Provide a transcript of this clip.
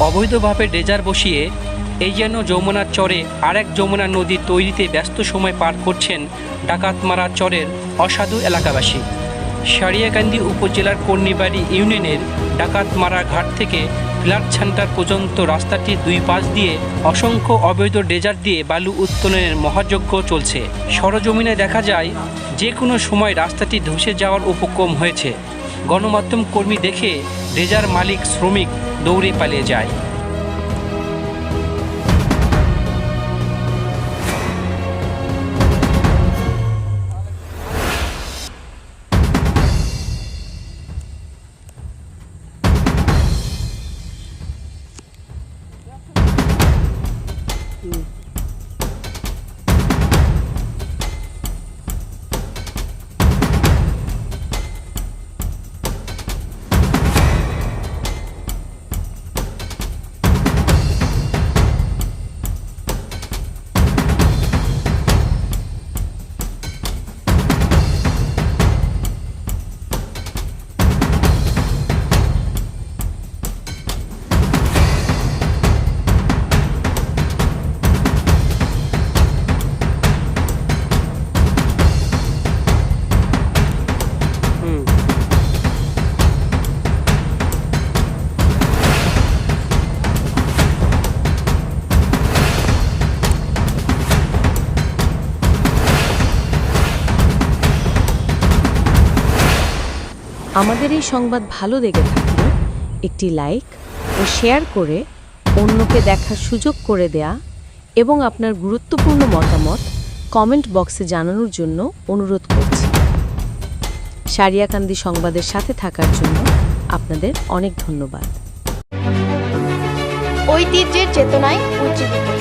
অবৈধভাবে ড্রেজার বসিয়ে এই যেন যমুনার চরে আরেক যমুনা নদী তৈরিতে ব্যস্ত সময় পার করছেন ডাকাতমারা চরের অসাধু এলাকাবাসী। সারিয়াকান্দি উপজেলার কর্ণিবাড়ি ইউনিয়নের ডাকাতমারা ঘাট থেকে ফ্ল্যাট সেন্টার পর্যন্ত রাস্তাটির দুই পাশ দিয়ে অসংখ্য অবৈধ ড্রেজার দিয়ে বালু উত্তোলনের মহাযজ্ঞ চলছে। সরজমিনে দেখা যায় যে কোনো সময় রাস্তাটি ধসে যাওয়ার উপক্রম হয়েছে। গণমাধ্যম কর্মী দেখে ড্রেজার মালিক শ্রমিক দৌড়ে পালিয়ে যায়। আমাদের এই সংবাদ ভালো লেগে থাকলে একটি লাইক ও শেয়ার করে অন্যকে দেখার সুযোগ করে দেয়া এবং আপনার গুরুত্বপূর্ণ মতামত কমেন্ট বক্সে জানানোর জন্য অনুরোধ করছি। সারিয়াকান্দি সংবাদের সাথে থাকার জন্য আপনাদের অনেক ধন্যবাদ। ঐতিহ্যের চেতনায় উজ্জীবিত।